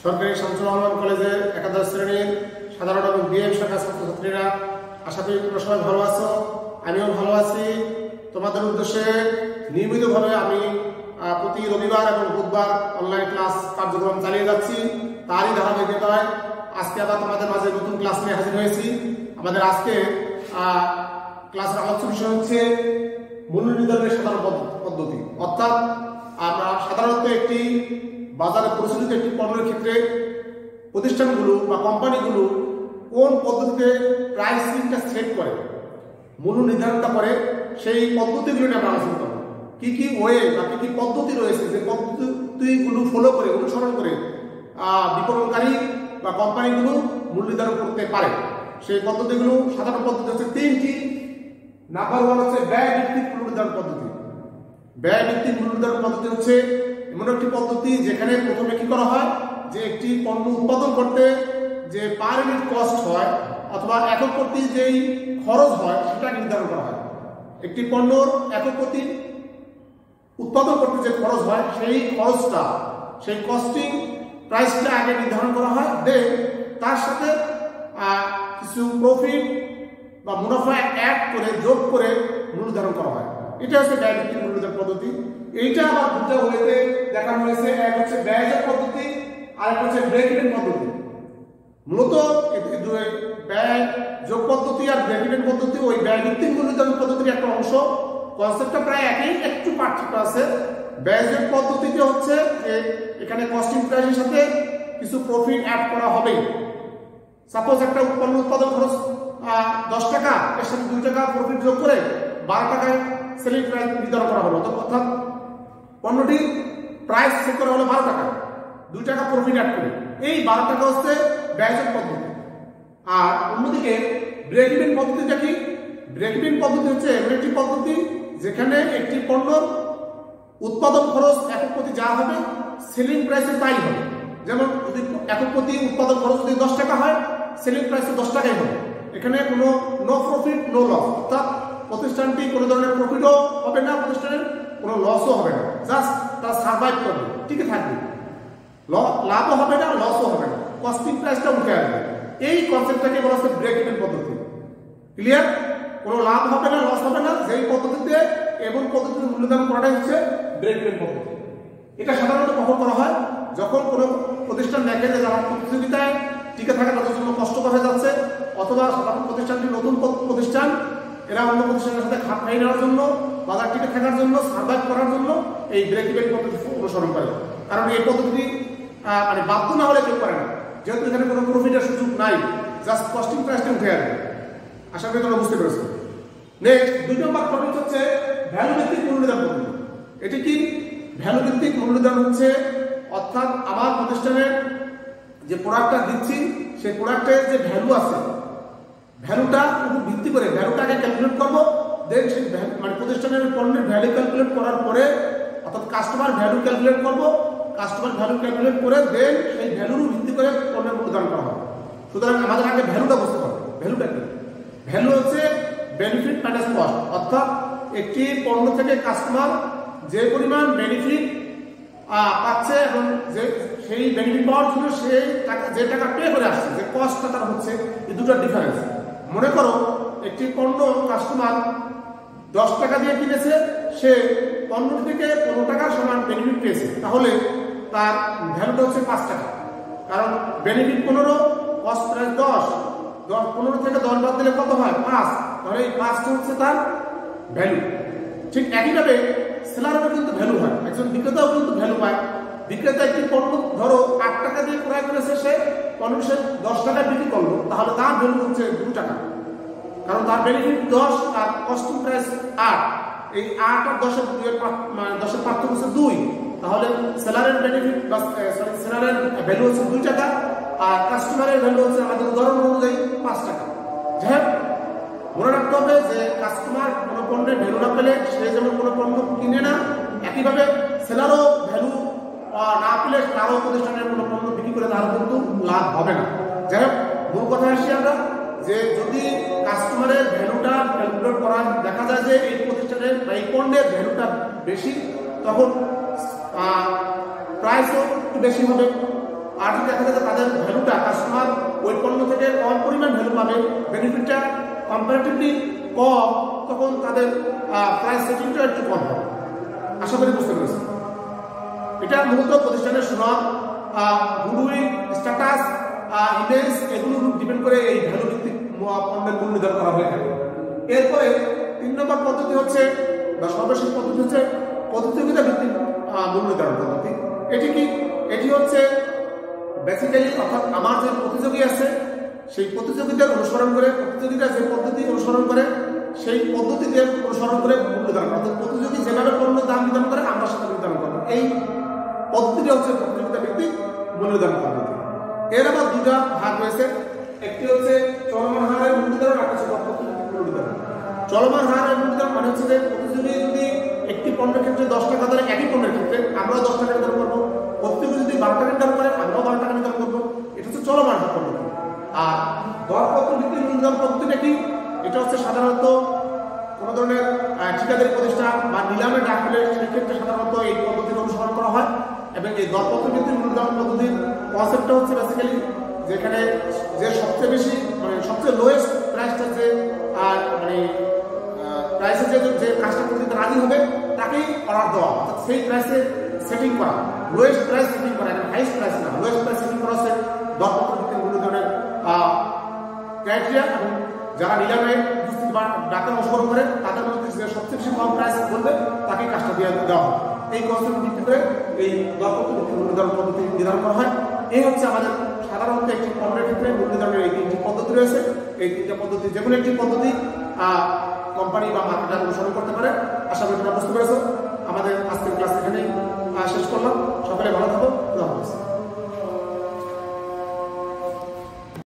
সরকারি শামসুর রহমান কলেজের একাদশ শ্রেণীর সাধারণ এবং বিএম শাখার ছাত্রছাত্রীরা, আশা করি তোমরা সবাই ভালো আছো। আমিও ভালো আছি। তোমাদের উদ্দেশ্যে নিয়মিতভাবে আমি প্রতি রবিবার এবং বুধবার অনলাইন ক্লাস কার্যক্রম চালিয়ে যাচ্ছি। তারই ধারাবাহিকতায় আজকে আবার তোমাদের মাঝে নতুন ক্লাস নিয়ে হাজির হয়েছি। আমাদের আজকে ক্লাসের আলোচ্য বিষয় হচ্ছে মূল্য নির্ধারণের সাধারণ পদ্ধতি। অর্থাৎ আমরা সাধারণত একটি বাজারে প্রচলিত একটি পণ্যের ক্ষেত্রে প্রতিষ্ঠানগুলো বা কোম্পানিগুলো কোন পদ্ধতিতে প্রাইসিংটা সেট করে, মূল্য নির্ধারণটা করে, সেই পদ্ধতিগুলো নিয়ে আমরা আলোচনা করব। কি কি ওয়ে বা কি কি পদ্ধতি রয়েছে, যে পদ্ধতিগুলো ফলো করে, অনুসরণ করে বিপণনকারী বা কোম্পানিগুলো মূল্য নির্ধারণ করতে পারে। সেই পদ্ধতিগুলো সাধারণ পদ্ধতি হচ্ছে তিনটি। নাম্বার ওয়ান হচ্ছে ব্যয় ভিত্তিক মূল্য নির্ধারণ পদ্ধতি। ব্যয় ভিত্তিক মূল্য নির্ধারণ পদ্ধতি হচ্ছে এমন একটি পদ্ধতি যেখানে প্রথমে কি করা হয়, যে একটি পণ্য উৎপাদন করতে যে পার ইউনিট কস্ট হয় অথবা একক প্রতি যেই খরচ হয় সেটা নির্ধারণ করা হয়। একটি পণ্যর একক প্রতি উৎপাদন করতে যে খরচ হয় সেই খরচটা, সেই কস্টিং প্রাইসটা আগে নির্ধারণ করা হয়। দেন তার সাথে কিছু প্রফিট বা মুনাফা অ্যাড করে, যোগ করে মূল্য নির্ধারণ করা হয়। এটা হচ্ছে ব্যয় ভিত্তিক মূল্য নির্ধারণ পদ্ধতি। এইটা আবার দুটো ওয়েতে দেখানো হয়েছে। এক হচ্ছে ব্যয়যোগ পদ্ধতি আর এক হচ্ছে ব্রেক ইভেন পদ্ধতি। মূলত ব্যয় যোগ পদ্ধতি আর ব্রেক ইভেন পদ্ধতি ওই ব্যয় ভিত্তিক মূল্য নির্ধারণ পদ্ধতির একটা অংশ। কনসেপ্টটা প্রায় একই, একটু পার্থক্য আছে। ব্যয়যোগ পদ্ধতিতে হচ্ছে যে এখানে কস্টিং প্রাইসের সাথে কিছু প্রফিট অ্যাড করা হবে। সাপোজ একটা পণ্য উৎপাদন খরচ 10 টাকা, এর সাথে 2 টাকা প্রফিট যোগ করে 12 টাকায় সেলিং প্রাইস নির্ধারণ করা হলো। অর্থাৎ পণ্যটি প্রাইস সেট করা হলো 12 টাকা, 2 টাকা প্রফিট অ্যাড করে। এই 12 টাকা হচ্ছে ব্যয়যোগ পদ্ধতি। আর অন্যদিকে ব্রেক ইভেন পদ্ধতিটা কি? ব্রেক ইভেন পদ্ধতি হচ্ছে এমন একটি পদ্ধতি যেখানে একটি পণ্যর উৎপাদন খরচ একক প্রতি যা হবে, সেলিং প্রাইসে তাই হবে। যেমন যদি একক প্রতি উৎপাদন খরচ যদি 10 টাকা হয়, সেলিং প্রাইসে 10 টাকাই হবে। এখানে কোনো নো প্রফিট নো লস, অর্থাৎ প্রতিষ্ঠানটি কোনো ধরনের প্রফিটও হবে না, প্রতিষ্ঠানের কোনো লসও হবে না, জাস্ট তারা সার্ভাইভ করবে, টিকে থাকবে। লাভও হবে না, লসও হবে না, কস্টিং প্রাইসটা উঠে আসবে। এই কনসেপ্টটাকে বলা হচ্ছে ব্রেক ইভেন পদ্ধতি। ক্লিয়ার? কোনো লাভ হবে না, লস হবে না, যেই পদ্ধতিতে এবং পদ্ধতিতে মূল্য নির্ধারণ করাটাই হচ্ছে ব্রেক ইভেন পদ্ধতি। এটা সাধারণত কখন করা হয়? যখন কোনো প্রতিষ্ঠান দেখে যে যারা প্রতিযোগিতায় টিকে থাকা তাদের জন্য কষ্টকর হয়ে যাচ্ছে, অথবা সাধারণ প্রতিষ্ঠানটি নতুন প্রতিষ্ঠান, এরা অন্য প্রতিষ্ঠানের সাথে খাপ খাইয়ে নেওয়ার জন্য, বাজার টিকে থাকার জন্য, সার্ভাইভ করার জন্য এই ব্রেক ইভেন পদ্ধতি অনুসরণ করে। কারণ এই পদ্ধতি মানে বাধ্য না হলে কেউ করে না, যেহেতু এখানে কোনো প্রফিটের সুযোগ নাই, জাস্ট কস্টিং প্রাইসটা উঠে আসবে। আশা করি তোমরা বুঝতে পেরেছো। নেক্সট 2 নম্বর টপিক হচ্ছে ভ্যালু ভিত্তিক মূল্য নির্ধারণ পদ্ধতি। এটি কি? ভ্যালু ভিত্তিক মূল্য নির্ধারণ হচ্ছে, অর্থাৎ আমার প্রতিষ্ঠানের যে প্রোডাক্টটা দিচ্ছি সেই প্রোডাক্টের যে ভ্যালু আছে, ভ্যালুটা উপর ভিত্তি করে ভ্যালুটাকে ক্যালকুলেট করবো। দেন সেই মানে প্রতিষ্ঠানের পণ্যের ভ্যালু ক্যালকুলেট করার পরে, অর্থাৎ কাস্টমার ভ্যালু ক্যালকুলেট করবো। কাস্টমার ভ্যালু ক্যালকুলেট করে দেন সেই ভ্যালুর ভিত্তি করে পণ্যের মূল্য নির্ধারণ করা হবে। সুতরাং আমাদের আগে ভ্যালুটা বুঝতে হবে। ভ্যালুটা কি? ভ্যালু হচ্ছে বেনিফিট মাইনাস কস্ট, অর্থাৎ একটি পণ্য থেকে কাস্টমার যে পরিমাণ বেনিফিট পাচ্ছে এবং যে সেই বেনিফিট পাওয়ার জন্য সেই টাকা, যে টাকা পে করে আসছে, যে কস্টটা তার হচ্ছে, এই দুটোর ডিফারেন্স। মনে করো একটি পণ্য কাস্টমার 10 টাকা দিয়ে কিনেছে, সে পণ্য থেকে 15 টাকার সমান বেনিফিট পেয়েছে, তাহলে তার ভ্যালুটা হচ্ছে 5 টাকা। কারণ বেনিফিট 15, কস্ট প্রাইস 10, 15 থেকে 10 বাদ দিলে কত হয়? 5। তাহলে এই 5টা হচ্ছে তার ভ্যালু। ঠিক একইভাবে সেলারেরও কিন্তু ভ্যালু হয়, একজন বিক্রেতাও কিন্তু ভ্যালু পায়। বিক্রেতা একটি পণ্য ধরো 8 টাকা দিয়ে ক্রয় করেছে, সে পণ্য সে 10 টাকায় বিক্রি করলো, তাহলে তার ভ্যালু হচ্ছে 2 টাকা। কারণ তার বেনিফিট 10 আর কস্টিং প্রাইস 8, এই 8 আর 10 এর পার্থক্য হচ্ছে 2। তাহলে সেলারের বেনিফিট বা সেলারের ভ্যালু হচ্ছে 2 টাকা, আর কাস্টমারের ভ্যালু হচ্ছে আমাদের উদাহরণ অনুযায়ী 5 টাকা। যাই হোক, মনে রাখতে হবে যে কাস্টমার কোনো পণ্যের ভ্যালু না পেলে সে যেমন কোনো পণ্য কিনে না, একইভাবে সেলারও ভ্যালু না পেলে তারও প্রতিষ্ঠানের কোনো পণ্য বিক্রি করে তার কিন্তু লাভ হবে না। যাই হোক, মূল কথা আসি আমরা যে যদি কাস্টমারের ভ্যালুটা ক্যালকুলেট করা দেখা যায় যে এই প্রতিষ্ঠানের বা এই পণ্যের ভ্যালুটা বেশি, তখন প্রাইসও একটু বেশি হবে। আর যদি দেখা যায় তাদের ভ্যালুটা কাস্টমার ওই পণ্য থেকে কম পরিমাণ ভ্যালু পাবে, বেনিফিটটা কম্পারেটিভলি কম, তখন তাদের প্রাইস সেটিংটা একটু কম হবে। আশা করি বুঝতে পেরেছি। এটা মূলত প্রতিষ্ঠানের সুনাম, গুডউইল, স্ট্যাটাস, ইমেজ এগুলো ডিপেন্ড করে এই ভ্যালু ভিত্তিক পণ্যের মূল্য নির্ধারণ করা হয়ে থাকে। এরপরে 3 নম্বর পদ্ধতি হচ্ছে বা সর্বশেষ পদ্ধতি হচ্ছে প্রতিযোগিতা ভিত্তিক মূল্য নির্ধারণ পদ্ধতি। এটি কি? এটি হচ্ছে বেসিক্যালি অর্থাৎ আমার যে প্রতিযোগী আছে সেই প্রতিযোগিতার অনুসরণ করে, প্রতিযোগিতা যে পদ্ধতি অনুসরণ করে সেই পদ্ধতিতে অনুসরণ করে মূল্য নির্ধারণ করা। অর্থাৎ প্রতিযোগী যেভাবে পণ্য দাম নির্ধারণ করে আমরা সেটা নির্ধারণ করবো। এই পদ্ধতিটা হচ্ছে প্রতিযোগিতা ভিত্তিক মূল্য নির্ধারণ পদ্ধতি। এর আবার দুটা ভাগ রয়েছে, একটি হচ্ছে চলমান হারের মূল্য নির্ধারণ, আর হচ্ছে মূল্য নির্ধারণ। চলমান হারের মূল্য নির্ধারণ মানে হচ্ছে যে প্রতিযোগী যদি একটি পণ্যের ক্ষেত্রে 10 টাকা ধরে, একই পণ্যের ক্ষেত্রে আমরাও 10 টাকা নির্ধারণ করবো, প্রতিযোগী যদি 12 টাকা নির্ধারণ করে আমরাও 12 টাকা নির্ধারণ করবো। এটা হচ্ছে চলমান হার পদ্ধতি। আর দরপত্র ভিত্তিক মূল্য নির্ধারণ পদ্ধতিটা কি? এটা হচ্ছে সাধারণত কোন ধরনের ঠিকাদারি প্রতিষ্ঠান বা নিলামে ডাক হলে সেই ক্ষেত্রে সাধারণত এই পদ্ধতির অনুসরণ করা হয়। এবং এই দরপত্র ভিত্তিক মূল্য নির্ধারণ পদ্ধতির কনসেপ্টটা হচ্ছে বেসিক্যালি যেখানে যে সবচেয়ে বেশি মানে সবচেয়ে লোয়েস্ট প্রাইসটা যে মানে প্রাইসে যে কাজটা করতে রাজি হবে তাকেই অর্ডার দেওয়া, অর্থাৎ সেই প্রাইসে সেটিং করা, লোয়েস্ট প্রাইস সেটিং করা, এবং হাইস্ট প্রাইস না, লোয়েস্ট প্রাইস সেটিং করা হচ্ছে দরপত্র ভিত্তিক মূল্য নির্ধারণের ক্রাইটেরিয়া। এবং যারা নিলামে বা ডাকে অনুসরণ করে তাদের মধ্যে যে সবচেয়ে বেশি কম প্রাইস বলবে তাকে কাজটা দেওয়া হয়। এই কনসেপ্ট ভিত্তি করে এই দরপত্র ভিত্তিক মূল্য নির্ধারণ পদ্ধতি নির্ধারণ করা হয়। এই হচ্ছে আমাদের সাধারণত একটি পণ্যের ক্ষেত্রে মূল্য নির্ধারণের এই 3টি পদ্ধতি রয়েছে। এই 3টা পদ্ধতি যে কোনো একটি পদ্ধতি কোম্পানি বা মার্কেটার অনুসরণ করতে পারে। আশা করি তোমরা বুঝতে পেরেছো। আমাদের আজকের ক্লাস এখানেই